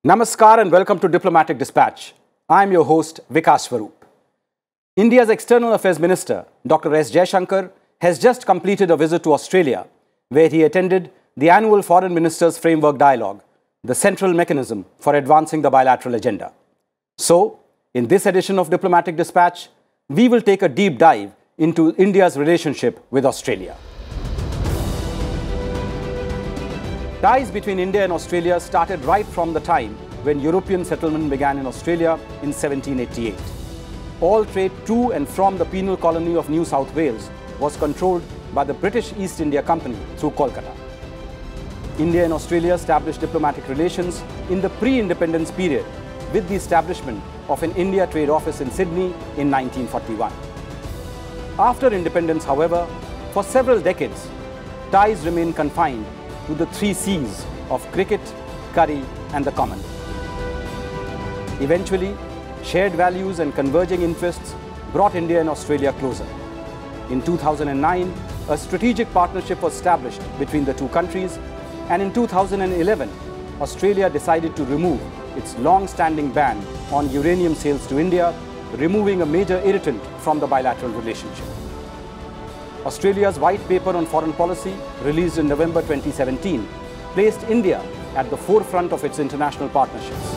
Namaskar and welcome to Diplomatic Dispatch. I am your host, Vikas Swarup. India's External Affairs Minister, Dr. S. Jaishankar, has just completed a visit to Australia, where he attended the annual Foreign Ministers Framework Dialogue, the central mechanism for advancing the bilateral agenda. So, in this edition of Diplomatic Dispatch, we will take a deep dive into India's relationship with Australia. Ties between India and Australia started right from the time when European settlement began in Australia in 1788. All trade to and from the penal colony of New South Wales was controlled by the British East India Company through Kolkata. India and Australia established diplomatic relations in the pre-independence period with the establishment of an India Trade Office in Sydney in 1941. After independence, however, for several decades, ties remained confined to the three C's of cricket, curry and the common. Eventually, shared values and converging interests brought India and Australia closer. In 2009, a strategic partnership was established between the two countries, and in 2011, Australia decided to remove its long-standing ban on uranium sales to India, removing a major irritant from the bilateral relationship. Australia's White Paper on Foreign Policy, released in November 2017, placed India at the forefront of its international partnerships.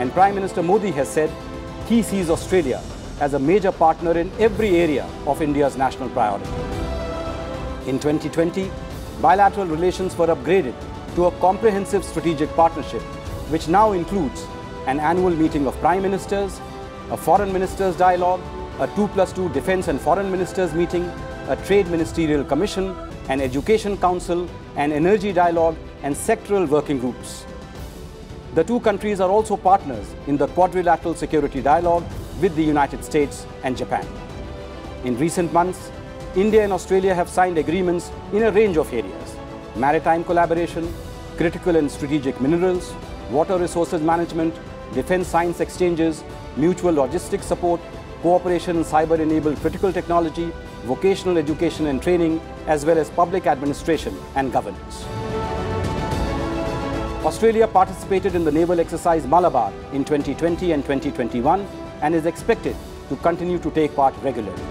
And Prime Minister Modi has said he sees Australia as a major partner in every area of India's national priority. In 2020, bilateral relations were upgraded to a comprehensive strategic partnership, which now includes an annual meeting of Prime Ministers, a Foreign Ministers Dialogue, a 2+2 Defence and Foreign Ministers meeting, a Trade Ministerial Commission, an Education Council, an Energy Dialogue and sectoral working groups. The two countries are also partners in the Quadrilateral Security Dialogue with the United States and Japan. In recent months, India and Australia have signed agreements in a range of areas: maritime collaboration, critical and strategic minerals, water resources management, defence science exchanges, mutual logistics support, cooperation in cyber-enabled critical technology, vocational education and training, as well as public administration and governance. Australia participated in the naval exercise Malabar in 2020 and 2021 and is expected to continue to take part regularly.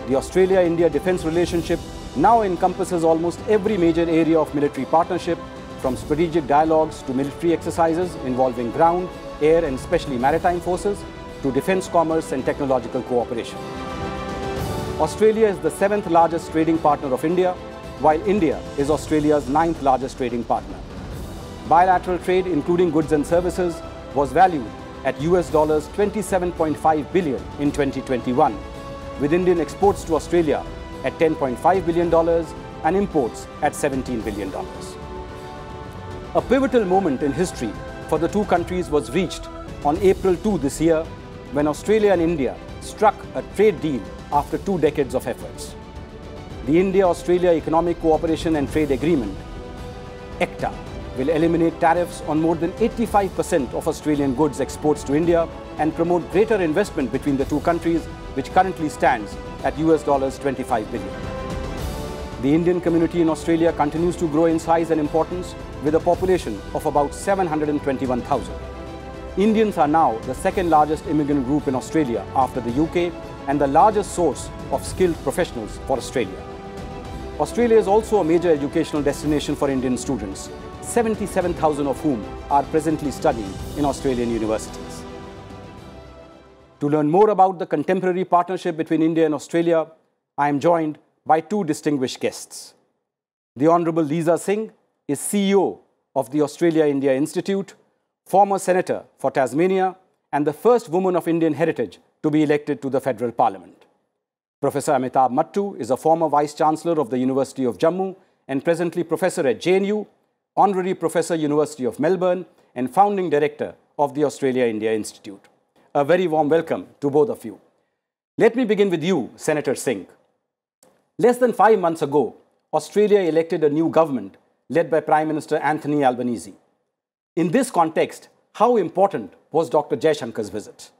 The Australia-India defence relationship now encompasses almost every major area of military partnership, from strategic dialogues to military exercises involving ground, air and especially maritime forces, to defence commerce and technological cooperation. Australia is the 7th largest trading partner of India, while India is Australia's 9th largest trading partner. Bilateral trade, including goods and services, was valued at US $27.5 billion in 2021, with Indian exports to Australia at $10.5 billion and imports at $17 billion. A pivotal moment in history for the two countries was reached on April 2 this year, when Australia and India struck a trade deal after 2 decades of efforts. The India-Australia Economic Cooperation and Trade Agreement, Ektar, will eliminate tariffs on more than 85% of Australian goods exports to India and promote greater investment between the two countries, which currently stands at US $25 billion. The Indian community in Australia continues to grow in size and importance, with a population of about 721,000. Indians are now the 2nd largest immigrant group in Australia after the UK and the largest source of skilled professionals for Australia. Australia is also a major educational destination for Indian students, 77,000 of whom are presently studying in Australian universities. To learn more about the contemporary partnership between India and Australia, I am joined by two distinguished guests. The Honourable Lisa Singh is CEO of the Australia-India Institute, former Senator for Tasmania, and the first woman of Indian heritage to be elected to the Federal Parliament. Professor Amitabh Mattoo is a former Vice-Chancellor of the University of Jammu and presently Professor at JNU, Honorary Professor, University of Melbourne, and Founding Director of the Australia-India Institute. A very warm welcome to both of you. Let me begin with you, Senator Singh. Less than 5 months ago, Australia elected a new government led by Prime Minister Anthony Albanese. In this context, how important was Dr. Jaishankar's visit?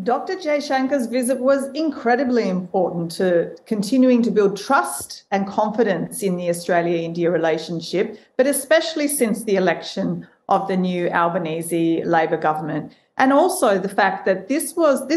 Dr. Jaishankar's visit was incredibly important to continuing to build trust and confidence in the Australia-India relationship, but especially since the election of the new Albanese Labor government. And also the fact that this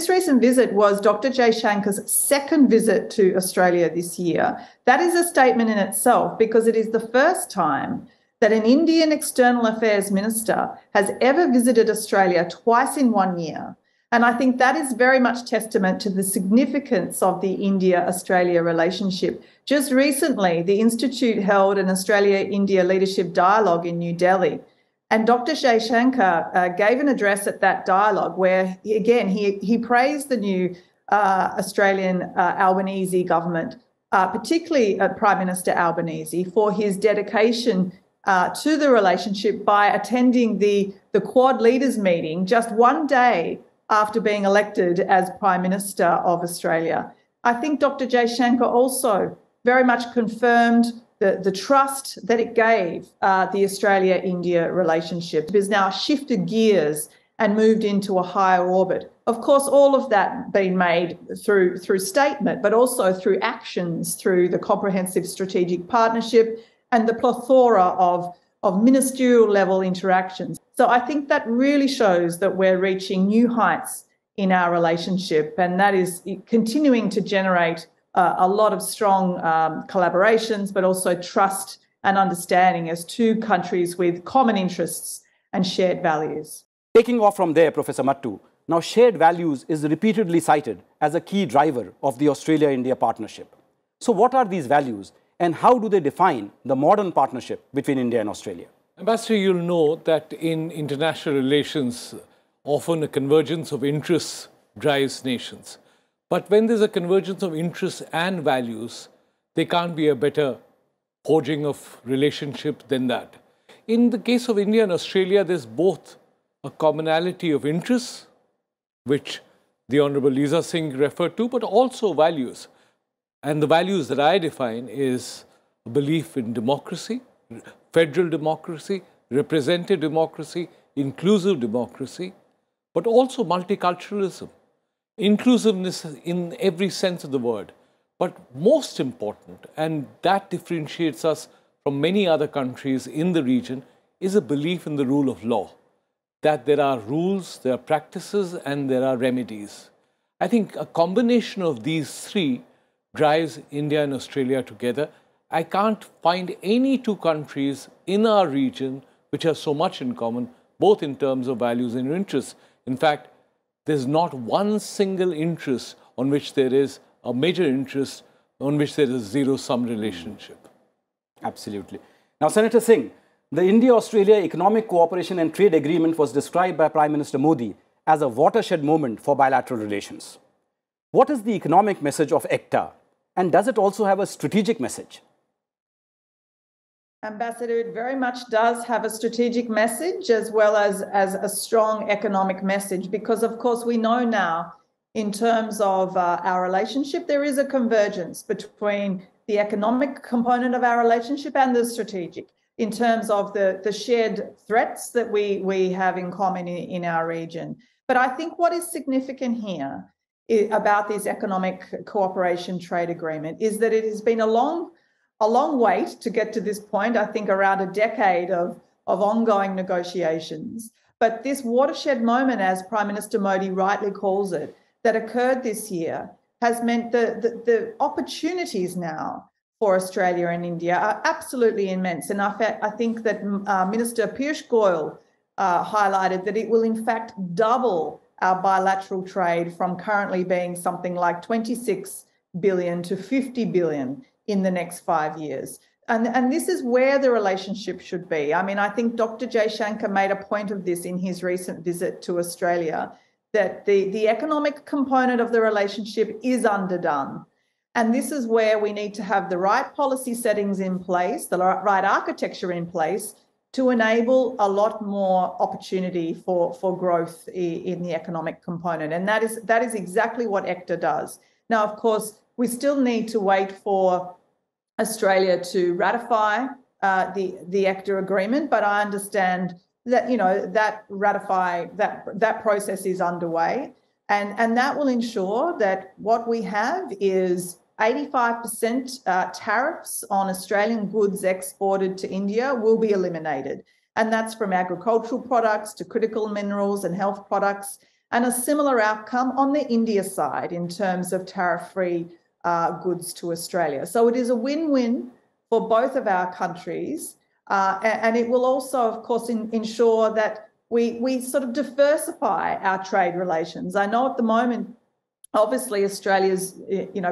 recent visit was Dr. Jaishankar's second visit to Australia this year. That is a statement in itself, because it is the first time that an Indian External Affairs Minister has ever visited Australia twice in 1 year. And I think that is very much testament to the significance of the India-Australia relationship. Just recently, the Institute held an Australia-India Leadership Dialogue in New Delhi. And Dr. Jaishankar gave an address at that dialogue where, he praised the new Australian Albanese government, particularly Prime Minister Albanese, for his dedication to the relationship by attending the Quad Leaders meeting just one day after being elected as Prime Minister of Australia. I think Dr. Jaishankar also very much confirmed the trust that it gave the Australia-India relationship. It has now shifted gears and moved into a higher orbit. Of course, all of that being made through statement, but also through actions, through the Comprehensive Strategic Partnership and the plethora of ministerial level interactions. So I think that really shows that we're reaching new heights in our relationship, and that is continuing to generate a lot of strong collaborations, but also trust and understanding as two countries with common interests and shared values. Taking off from there, Professor Mattoo, now shared values is repeatedly cited as a key driver of the Australia-India partnership. So what are these values, and how do they define the modern partnership between India and Australia? Ambassador, you'll know that in international relations, often a convergence of interests drives nations. But when there's a convergence of interests and values, there can't be a better forging of relationship than that. In the case of India and Australia, there's both a commonality of interests, which the Honorable Lisa Singh referred to, but also values. And the values that I define is a belief in democracy, federal democracy, representative democracy, inclusive democracy, but also multiculturalism, inclusiveness in every sense of the word. But most important, and that differentiates us from many other countries in the region, is a belief in the rule of law, that there are rules, there are practices, and there are remedies. I think a combination of these three drives India and Australia together. I can't find any two countries in our region which have so much in common, both in terms of values and interests. In fact, there's not one single interest on which there is a major interest, on which there is a zero-sum relationship. Absolutely. Now, Senator Singh, the India-Australia Economic Cooperation and Trade Agreement was described by Prime Minister Modi as a watershed moment for bilateral relations. What is the economic message of Ektar, and does it also have a strategic message? Ambassador, it very much does have a strategic message as well as a strong economic message, because of course we know now in terms of our relationship, there is a convergence between the economic component of our relationship and the strategic in terms of the shared threats that we have in common in our region. But I think what is significant here about this economic cooperation trade agreement is that it has been a long wait to get to this point. I think around a decade of ongoing negotiations. But this watershed moment, as Prime Minister Modi rightly calls it, that occurred this year has meant the opportunities now for Australia and India are absolutely immense. And I think that Minister Piyush Goyal highlighted that it will in fact double our bilateral trade from currently being something like 26 billion to 50 billion in the next 5 years. And this is where the relationship should be. I mean, I think Dr. Jaishankar made a point of this in his recent visit to Australia, that the economic component of the relationship is underdone. And this is where we need to have the right policy settings in place, the right architecture in place to enable a lot more opportunity for growth in the economic component. And that is exactly what Ektar does. Now, of course, we still need to wait for Australia to ratify the Ektar agreement, but I understand that that process is underway. And that will ensure that what we have is 85% tariffs on Australian goods exported to India will be eliminated. And that's from agricultural products to critical minerals and health products, and a similar outcome on the India side in terms of tariff-free goods to Australia. So it is a win-win for both of our countries. And it will also, of course, ensure that we sort of diversify our trade relations. I know at the moment, obviously, Australia's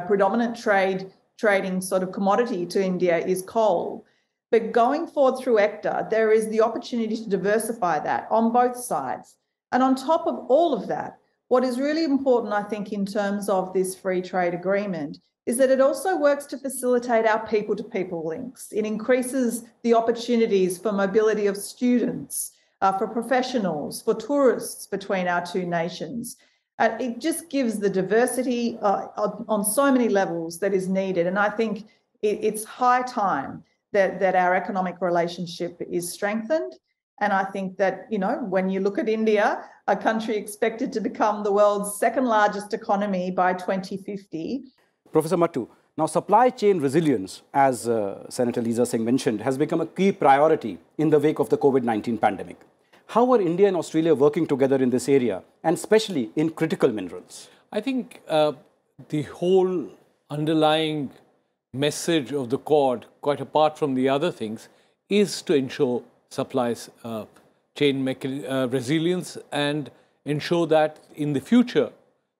predominant trading sort of commodity to India is coal. But going forward through Ektar, there is the opportunity to diversify that on both sides. And on top of all of that, what is really important, I think, in terms of this free trade agreement is that it also works to facilitate our people-to-people links. It increases the opportunities for mobility of students, for professionals, for tourists between our two nations. It just gives the diversity on so many levels that is needed. And I think it's high time that our economic relationship is strengthened. And I think that, when you look at India, a country expected to become the world's second largest economy by 2050. Professor Mattoo, now supply chain resilience, as Senator Lisa Singh mentioned, has become a key priority in the wake of the COVID-19 pandemic. How are India and Australia working together in this area, and especially in critical minerals? I think the whole underlying message of the Quad, quite apart from the other things, is to ensure supply chain resilience and ensure that in the future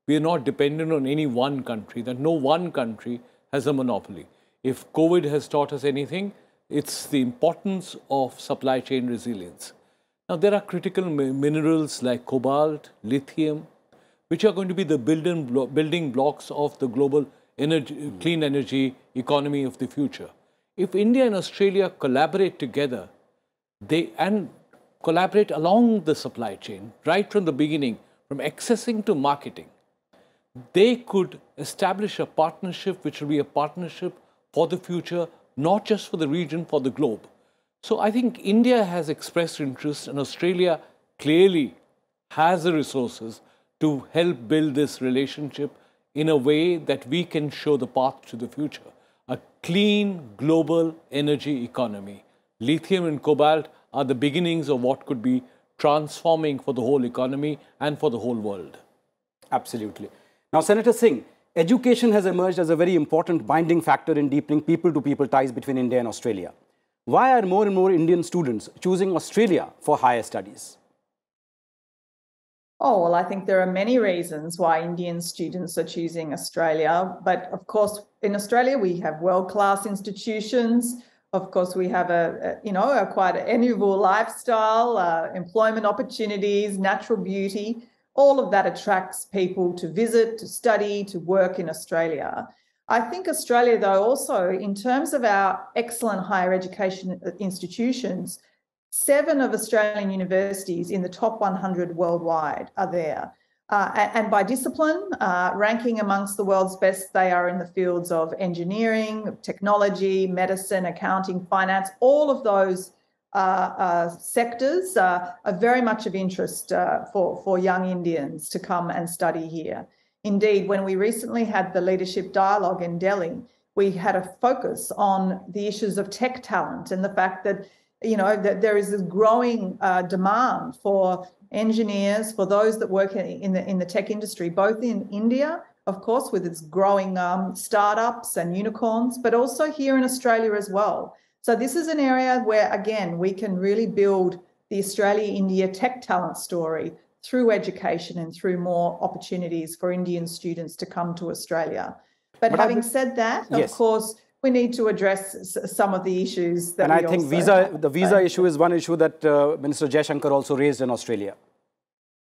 we are not dependent on any one country, that no one country has a monopoly. If COVID has taught us anything, it's the importance of supply chain resilience. Now, there are critical minerals like cobalt, lithium, which are going to be the building blocks of the global clean energy economy of the future. If India and Australia collaborate together, and collaborate along the supply chain, right from the beginning, from accessing to marketing, they could establish a partnership which will be a partnership for the future, not just for the region, for the globe. So I think India has expressed interest, and Australia clearly has the resources to help build this relationship in a way that we can show the path to the future. A clean global energy economy. Lithium and cobalt are the beginnings of what could be transforming for the whole economy and for the whole world. Absolutely. Now, Senator Singh, education has emerged as a very important binding factor in deepening people-to-people ties between India and Australia. Why are more and more Indian students choosing Australia for higher studies? Oh, well, I think there are many reasons why Indian students are choosing Australia. But of course, in Australia, we have world-class institutions. Of course, we have a quite an enviable lifestyle, employment opportunities, natural beauty. All of that attracts people to visit, to study, to work in Australia. I think Australia, though, also in terms of our excellent higher education institutions, 7 of Australian universities in the top 100 worldwide are there. And by discipline, ranking amongst the world's best, they are in the fields of engineering, technology, medicine, accounting, finance. All of those sectors are very much of interest for young Indians to come and study here. Indeed, when we recently had the Leadership Dialogue in Delhi, we had a focus on the issues of tech talent and the fact that, that there is this growing demand for engineers, for those that work in the tech industry, both in India, of course, with its growing startups and unicorns, but also here in Australia as well. So this is an area where, again, we can really build the Australia-India tech talent story through education and through more opportunities for Indian students to come to Australia. But having said that, yes, of course, we need to address some of the issues that I think the visa issue is one issue that Minister Jaishankar also raised in Australia.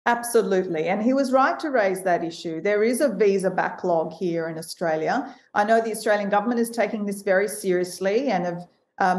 Absolutely. And he was right to raise that issue. There is a visa backlog here in Australia. I know the Australian government is taking this very seriously and have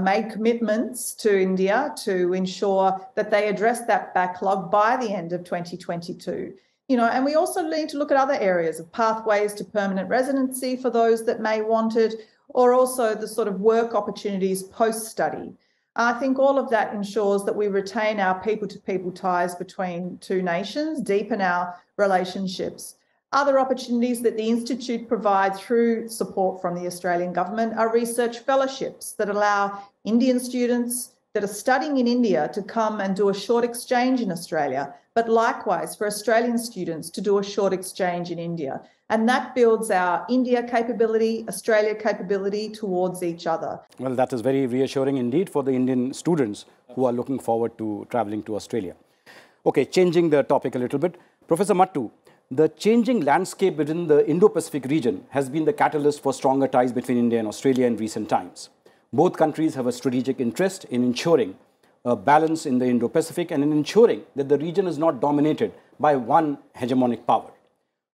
made commitments to India to ensure that they address that backlog by the end of 2022. And we also need to look at other areas of pathways to permanent residency for those that may want it, or also the sort of work opportunities post-study. I think all of that ensures that we retain our people-to-people ties between two nations, deepen our relationships. Other opportunities that the Institute provides through support from the Australian government are research fellowships that allow Indian students that are studying in India to come and do a short exchange in Australia, but likewise for Australian students to do a short exchange in India. And that builds our India capability, Australia capability towards each other. Well, that is very reassuring indeed for the Indian students who are looking forward to traveling to Australia. Okay, changing the topic a little bit. Professor Mattoo, the changing landscape within the Indo-Pacific region has been the catalyst for stronger ties between India and Australia in recent times. Both countries have a strategic interest in ensuring a balance in the Indo-Pacific and in ensuring that the region is not dominated by one hegemonic power.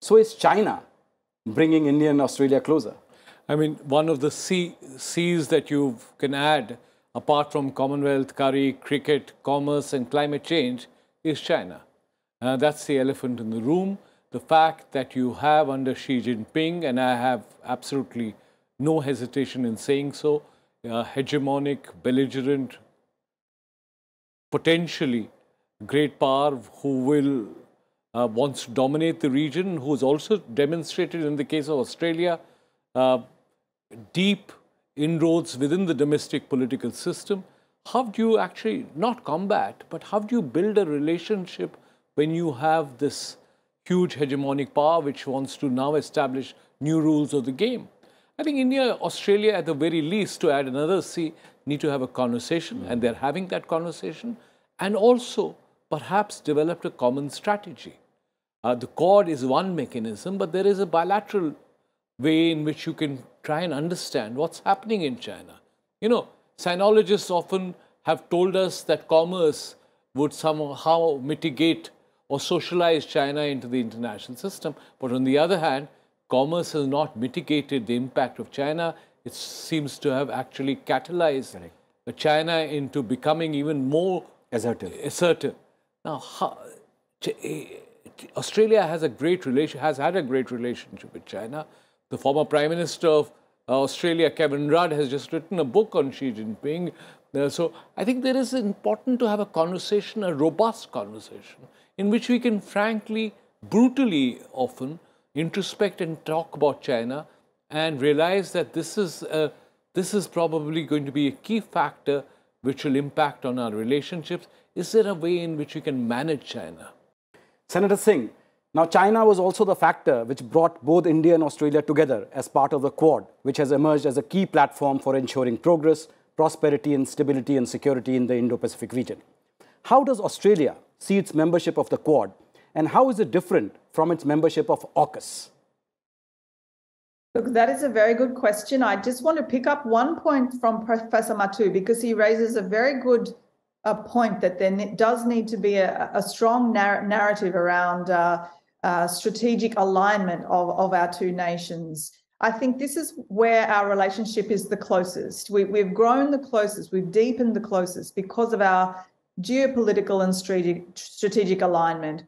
So is China bringing India and Australia closer? I mean, one of the C's that you can add, apart from Commonwealth, curry, cricket, commerce, and climate change, is China. That's the elephant in the room. The fact that you have under Xi Jinping, and I have absolutely no hesitation in saying so, hegemonic, belligerent, potentially great power who will wants to dominate the region, who's also demonstrated in the case of Australia deep inroads within the domestic political system. How do you actually not combat, but how do you build a relationship when you have this huge hegemonic power which wants to now establish new rules of the game? I think India, Australia, at the very least, to add another C, need to have a conversation, and they're having that conversation, and also perhaps developed a common strategy. The Quad is one mechanism, but there is a bilateral way in which you can try and understand what's happening in China. You know, sinologists often have told us that commerce would somehow mitigate or socialize China into the international system, but on the other hand, commerce has not mitigated the impact of China. It seems to have actually catalyzed China into becoming even more assertive. Now, Australia has had a great relationship with China. The former Prime Minister of Australia, Kevin Rudd, has just written a book on Xi Jinping. So I think it is important to have a conversation, a robust conversation, in which we can frankly, brutally often, introspect and talk about China and realize that this is probably going to be a key factor which will impact on our relationships. Is there a way in which we can manage China? Senator Singh, now China was also the factor which brought both India and Australia together as part of the Quad, which has emerged as a key platform for ensuring progress, prosperity and stability and security in the Indo-Pacific region. How does Australia see its membership of the Quad, and how is it different from its membership of AUKUS? Look, that is a very good question. I just want to pick up one point from Professor Mattoo, because he raises a very good point that there does need to be a strong narrative around strategic alignment of our two nations. I think this is where our relationship is the closest. We've grown the closest, we've deepened the closest because of our geopolitical and strategic alignment.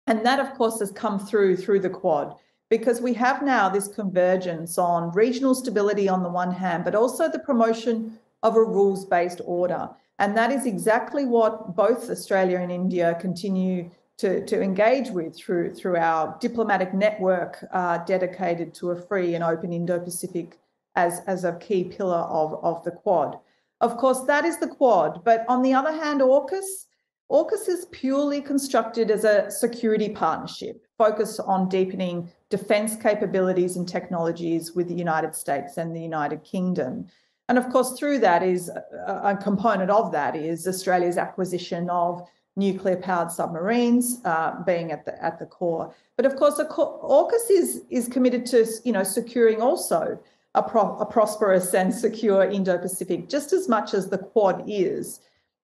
And that, of course, has come through the Quad, because we have now this convergence on regional stability on the one hand, but also the promotion of a rules-based order. And that is exactly what both Australia and India continue to engage with through our diplomatic network dedicated to a free and open Indo-Pacific as a key pillar of the Quad. Of course, that is the Quad. But on the other hand, AUKUS is purely constructed as a security partnership focused on deepening defence capabilities and technologies with the United States and the United Kingdom. And of course, through that is a component of that is Australia's acquisition of nuclear-powered submarines being at the core. But of course, AUKUS is committed to securing also a prosperous and secure Indo-Pacific, just as much as the Quad is.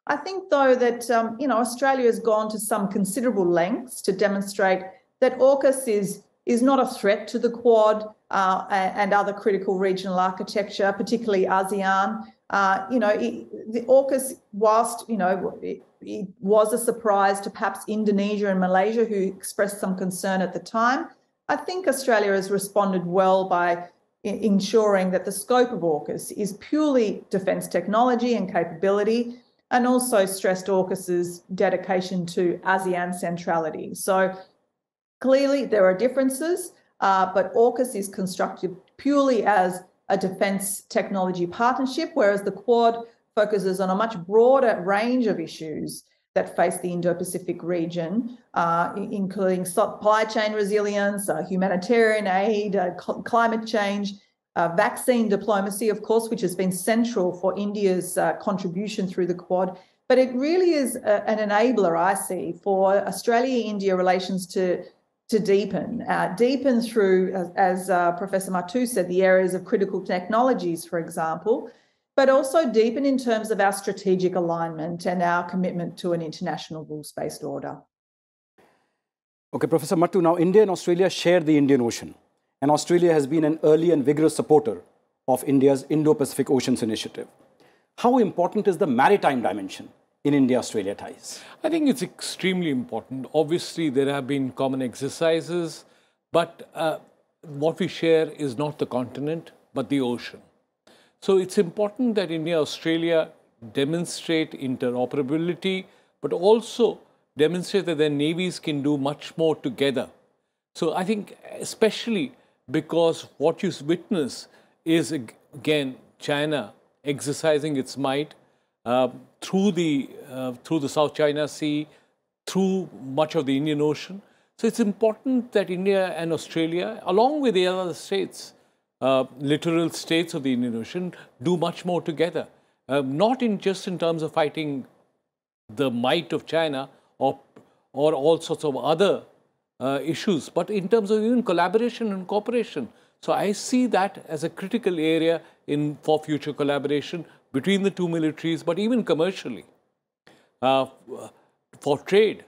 I think, though, that Australia has gone to some considerable lengths to demonstrate that AUKUS is not a threat to the Quad and other critical regional architecture, particularly ASEAN. The AUKUS, whilst it was a surprise to perhaps Indonesia and Malaysia, who expressed some concern at the time, I think Australia has responded well by ensuring that the scope of AUKUS is purely defence technology and capability, and also stressed AUKUS's dedication to ASEAN centrality. So clearly there are differences, but AUKUS is constructed purely as a defence technology partnership, whereas the Quad focuses on a much broader range of issues that face the Indo-Pacific region, including supply chain resilience, humanitarian aid, climate change, vaccine diplomacy, of course, which has been central for India's contribution through the Quad. But it really is an enabler, I see, for Australia-India relations to deepen through, as Professor Mattoo said, the areas of critical technologies, for example, but also deepen in terms of our strategic alignment and our commitment to an international rules-based order. Okay, Professor Mattoo, now India and Australia share the Indian Ocean, and Australia has been an early and vigorous supporter of India's Indo-Pacific Oceans Initiative. How important is the maritime dimension in India-Australia ties? I think it's extremely important. Obviously, there have been common exercises, but what we share is not the continent, but the ocean. So it's important that India-Australia demonstrate interoperability, but also demonstrate that their navies can do much more together. So I think especially because what you witness is, again, China exercising its might through the South China Sea, through much of the Indian Ocean. So it's important that India and Australia, along with the other states, littoral states of the Indian Ocean, do much more together. Not just in terms of fighting the might of China or all sorts of other issues, but in terms of even collaboration and cooperation. So I see that as a critical area for future collaboration between the two militaries, but even commercially, for trade,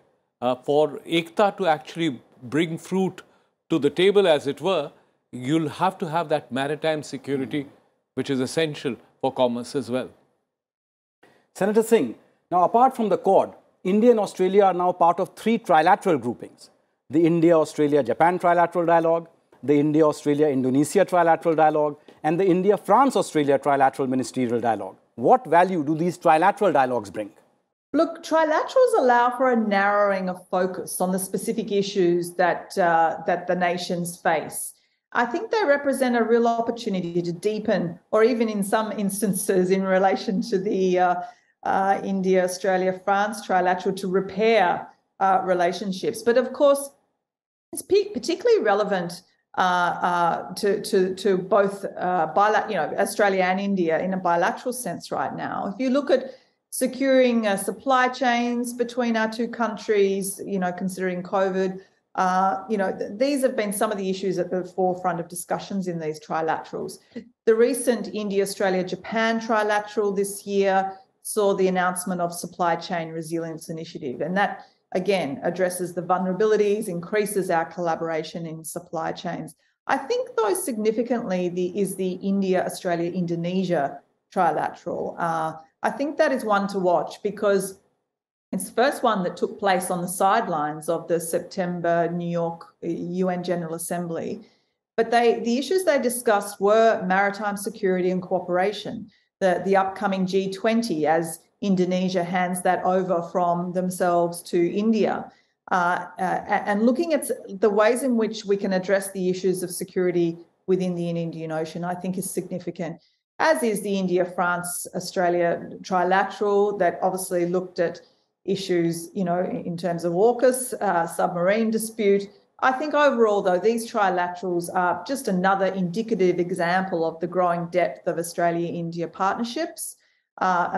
for Ektar to actually bring fruit to the table, as it were. You'll have to have that maritime security, which is essential for commerce as well. Senator Singh, now apart from the Quad, India and Australia are now part of 3 trilateral groupings: the India-Australia-Japan trilateral dialogue, the India-Australia-Indonesia trilateral dialogue, and the India-France-Australia trilateral ministerial dialogue. What value do these trilateral dialogues bring? Look, trilaterals allow for a narrowing of focus on the specific issues that the nations face. I think they represent a real opportunity to deepen, or even in some instances in relation to the India-Australia-France trilateral, to repair relationships. But of course, it's particularly relevant to both Australia and India in a bilateral sense right now. If you look at securing supply chains between our two countries, considering COVID, these have been some of the issues at the forefront of discussions in these trilaterals. The recent India-Australia-Japan trilateral this year saw the announcement of Supply Chain Resilience Initiative, and that, again, addresses the vulnerabilities, increases our collaboration in supply chains. I think, though, significantly is the India-Australia-Indonesia trilateral. I think that is one to watch because it's the first one that took place on the sidelines of the September New York UN General Assembly. But the issues they discussed were maritime security and cooperation, the upcoming G20 as Indonesia hands that over from themselves to India, and looking at the ways in which we can address the issues of security within the Indian Ocean, I think is significant, as is the India-France-Australia trilateral that obviously looked at issues, in terms of AUKUS, submarine dispute. I think overall, though, these trilaterals are just another indicative example of the growing depth of Australia-India partnerships.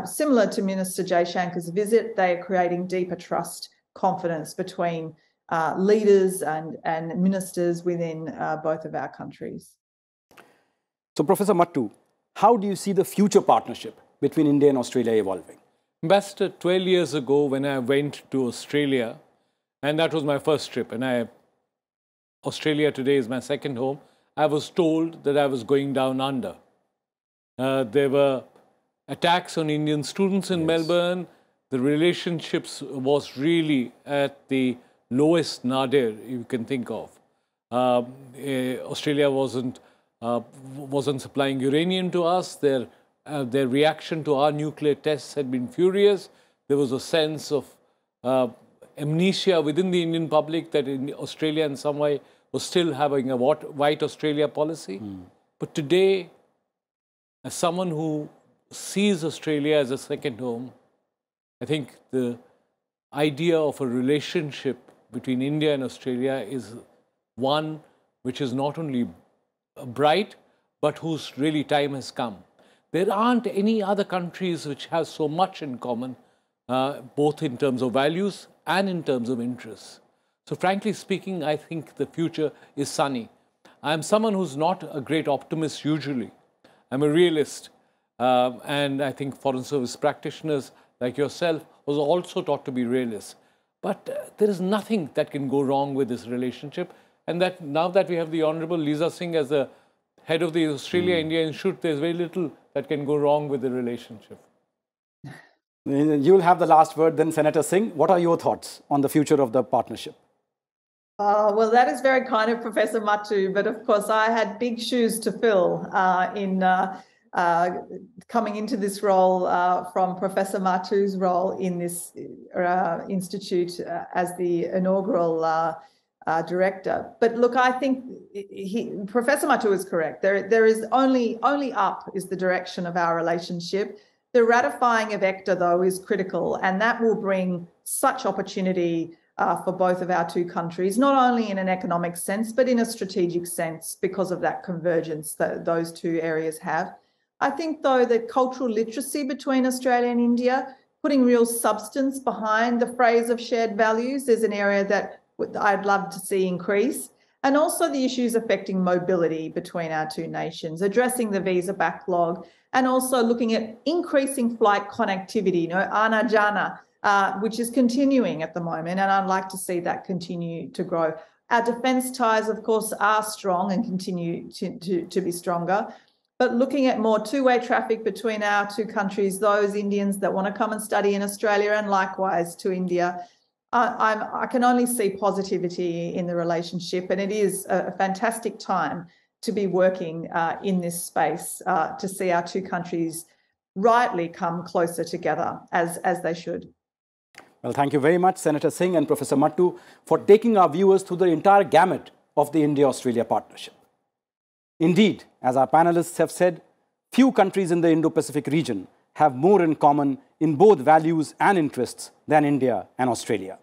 Similar to Minister Jaishankar's visit, they are creating deeper trust, confidence between leaders and ministers within both of our countries. So, Professor Mattoo, how do you see the future partnership between India and Australia evolving? Ambassador, 12 years ago when I went to Australia, and that was my first trip, and Australia today is my second home, I was told that I was going down under. There were attacks on Indian students in Melbourne. The relationships was really at the lowest nadir you can think of. Australia wasn't wasn't supplying uranium to us. Their reaction to our nuclear tests had been furious. There was a sense of amnesia within the Indian public that Australia in some way was still having a white Australia policy. But today, as someone who sees Australia as a second home, I think the idea of a relationship between India and Australia is one which is not only bright, but whose really time has come. There aren't any other countries which have so much in common, both in terms of values and in terms of interests. So frankly speaking, I think the future is sunny. I'm someone who's not a great optimist usually. I'm a realist. And I think foreign service practitioners like yourself was also taught to be realists. But there is nothing that can go wrong with this relationship. And that now that we have the Honorable Lisa Singh as the head of the Australia-India Institute, there's very little that can go wrong with the relationship. You'll have the last word then, Senator Singh. What are your thoughts on the future of the partnership? Well, that is very kind of Professor Mattoo, but of course I had big shoes to fill in coming into this role from Professor Mattoo's role in this institute as the inaugural director. But look, I think Professor Mattoo is correct. There is only up is the direction of our relationship. The ratifying of Ektar, though, is critical, and that will bring such opportunity for both of our two countries, not only in an economic sense, but in a strategic sense because of that convergence that those two areas have. I think, though, that cultural literacy between Australia and India, putting real substance behind the phrase of shared values, is an area that I'd love to see increase. And also the issues affecting mobility between our two nations, addressing the visa backlog, and also looking at increasing flight connectivity, Ana Jana, which is continuing at the moment, and I'd like to see that continue to grow. Our defence ties, of course, are strong and continue to be stronger. But looking at more two-way traffic between our two countries, those Indians that want to come and study in Australia and likewise to India, I can only see positivity in the relationship, and it is a fantastic time to be working in this space to see our two countries rightly come closer together as they should. Well, thank you very much, Senator Singh and Professor Mattoo, for taking our viewers through the entire gamut of the India-Australia partnership. Indeed, as our panelists have said, few countries in the Indo-Pacific region have more in common in both values and interests than India and Australia.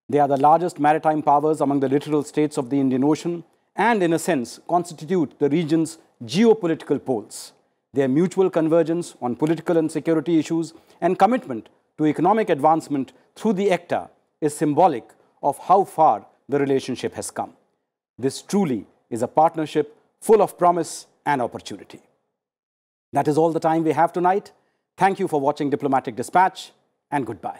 They are the largest maritime powers among the littoral states of the Indian Ocean and, in a sense, constitute the region's geopolitical poles. Their mutual convergence on political and security issues and commitment to economic advancement through the Ektar is symbolic of how far the relationship has come. This truly is a partnership full of promise and opportunity. That is all the time we have tonight. Thank you for watching Diplomatic Dispatch, and goodbye.